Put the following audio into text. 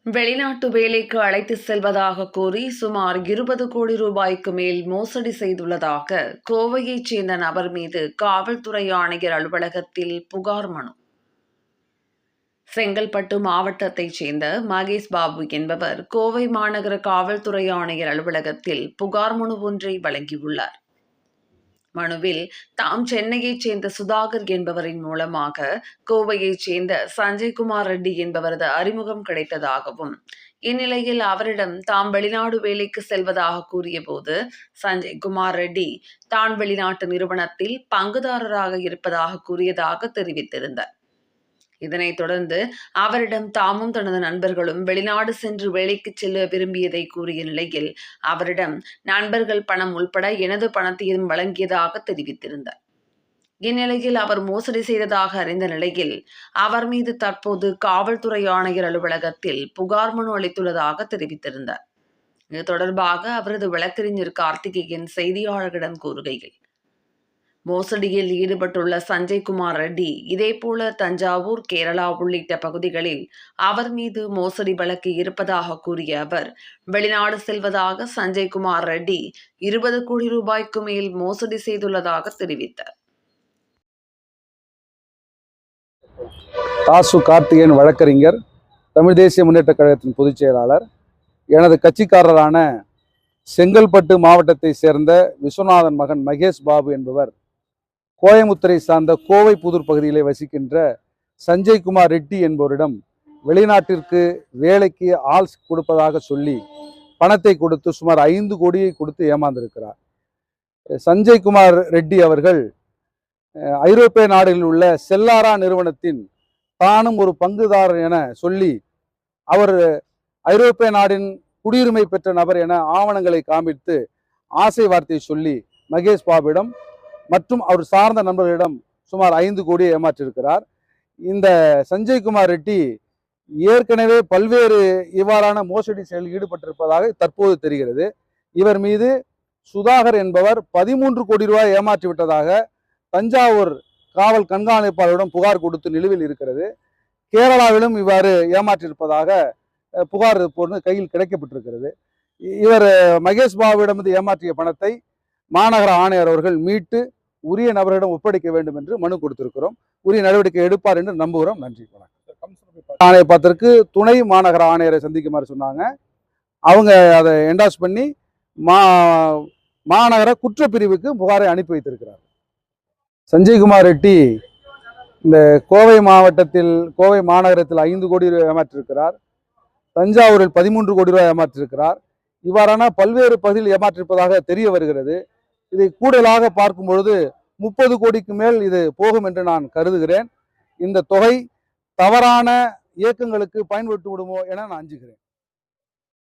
வெளிநாட்டு வேலைக்கு அழைத்து செல்வதாக கூறி சுமார் 20 கோடி ரூபாய்க்கு மேல் மோசடி செய்துள்ளதாக கோவையைச் சேர்ந்த நபர் மீது காவல்துறை ஆணையர் அலுவலகத்தில் புகார் மனு. செங்கல்பட்டு மாவட்டத்தைச் சேர்ந்த மகேஷ் பாபு என்பவர் கோவை மாநகர காவல்துறை ஆணையர் அலுவலகத்தில் புகார் மனு ஒன்றை வழங்கியுள்ளார். மனுவில் தாம் சென்னையைச் சேர்ந்த சுதாகர் என்பவரின் மூலமாக கோவையைச் சேர்ந்த சஞ்சய்குமார் ரெட்டி என்பவரது அறிமுகம் கிடைத்ததாகவும், இந்நிலையில் அவரிடம் தாம் வெளிநாடு வேலைக்கு செல்வதாக கூறியபோது சஞ்சய்குமார் ரெட்டி தான் வெளிநாட்டு நிறுவனத்தில் பங்குதாரராக இருப்பதாக கூறியதாக தெரிவித்திருந்தார். இதனைத் தொடர்ந்து அவரிடம் தாமும் தனது நண்பர்களும் வெளிநாடு சென்று வேலைக்கு செல்ல விரும்பியதை கூறிய நிலையில் அவரிடம் நண்பர்கள் பணம் உள்பட எனது பணத்தையும் வழங்கியதாக தெரிவித்திருந்தார். இந்நிலையில் அவர் மோசடி செய்ததாக அறிந்த நிலையில் அவர் மீது தற்போது காவல்துறை ஆணையர் அலுவலகத்தில் புகார் மனு அளித்துள்ளதாக தெரிவித்திருந்தார். இது தொடர்பாக அவரது வழக்கறிஞர் கார்த்திகேயன் செய்தியாளர்களிடம் கூறுகையில், மோசடியில் ஈடுபட்டுள்ள சஞ்சய்குமார் ரெட்டி இதேபோல தஞ்சாவூர், கேரளா உள்ளிட்ட பகுதிகளில் அவர் மீது மோசடி வழக்கு இருப்பதாக கூறிய அவர், வெளிநாடு செல்வதாக சஞ்சய்குமார் ரெட்டி 20 கோடி ரூபாய்க்கு மேல் மோசடி செய்துள்ளதாக தெரிவித்தார். தாசு கார்த்திகேயன் வழக்கறிஞர், தமிழ் தேசிய முன்னேற்ற கழகத்தின் பொதுச் செயலாளர். எனது கட்சிக்காரரான செங்கல்பட்டு மாவட்டத்தை சேர்ந்த விஸ்வநாதன் மகன் மகேஷ் பாபு என்பவர் கோயமுத்தூரை சார்ந்த கோவை புதூர் பகுதியிலே வசிக்கின்ற சஞ்சய்குமார் ரெட்டி என்பவரிடம் வெளிநாட்டிற்கு வேலைக்கு ஆள் கொடுப்பதாக சொல்லி பணத்தை கொடுத்து சுமார் 5 கோடியை கொடுத்து ஏமாந்திருக்கிறார். சஞ்சய்குமார் ரெட்டி அவர்கள் ஐரோப்பிய நாடுகளில் உள்ள செல்லாரா நிறுவனத்தின் தானும் ஒரு பங்குதாரர் என சொல்லி அவர் ஐரோப்பிய நாடின் குடியுரிமை பெற்ற நபர் என ஆவணங்களை காண்பித்து ஆசை வார்த்தையை சொல்லி மகேஷ் பாபுவிடம் மற்றும் அவர் சார்ந்த நண்பர்களிடம் சுமார் 5 கோடியை ஏமாற்றியிருக்கிறார். இந்த சஞ்சய்குமார் ரெட்டி ஏற்கனவே பல்வேறு இவ்வாறான மோசடி செயலில் ஈடுபட்டிருப்பதாக தற்போது தெரிகிறது. இவர் மீது சுதாகர் என்பவர் 13 கோடி ரூபாய் ஏமாற்றி விட்டதாக தஞ்சாவூர் காவல் கண்காணிப்பாளரிடம் புகார் கொடுத்து நிலுவையில் இருக்கிறது. கேரளாவிலும் இவ்வாறு ஏமாற்றியிருப்பதாக புகார் கையில் கிடைக்கப்பட்டிருக்கிறது. இவர் மகேஷ் பாபுவிடமிருந்து ஏமாற்றிய பணத்தை மாநகர ஆணையர் அவர்கள் மீட்டு உரிய நபரிடம் ஒப்படைக்க வேண்டும் என்று மனு கொடுத்திருக்கிறோம். உரிய நடவடிக்கை எடுப்பார் என்று நம்புகிறோம். நன்றி. ஆணையத்திற்கு துணை மாநகர ஆணையரை சந்திக்குமாறு சொன்னாங்க. அவங்க அதை என்டாஸ் பண்ணி மாநகர குற்றப்பிரிவுக்கு புகாரை அனுப்பி வைத்திருக்கிறார். சஞ்சய்குமார் ரெட்டி இந்த கோவை மாவட்டத்தில் கோவை மாநகரத்தில் 5 கோடி ரூபாய் ஏமாற்றிருக்கிறார். தஞ்சாவூரில் 13 கோடி ரூபாய் ஏமாற்றிருக்கிறார். இவ்வாறான பல்வேறு பகுதியில் ஏமாற்றிருப்பதாக தெரிய வருகிறது. இதை கூடுதலாக பார்க்கும் பொழுது 30 கோடிக்கு மேல் இது போகும் என்று நான் கருதுகிறேன். இந்த தொகை தவறான இயக்கங்களுக்கு பயன்பட்டு விடுமோ என நான் அஞ்சுகிறேன்.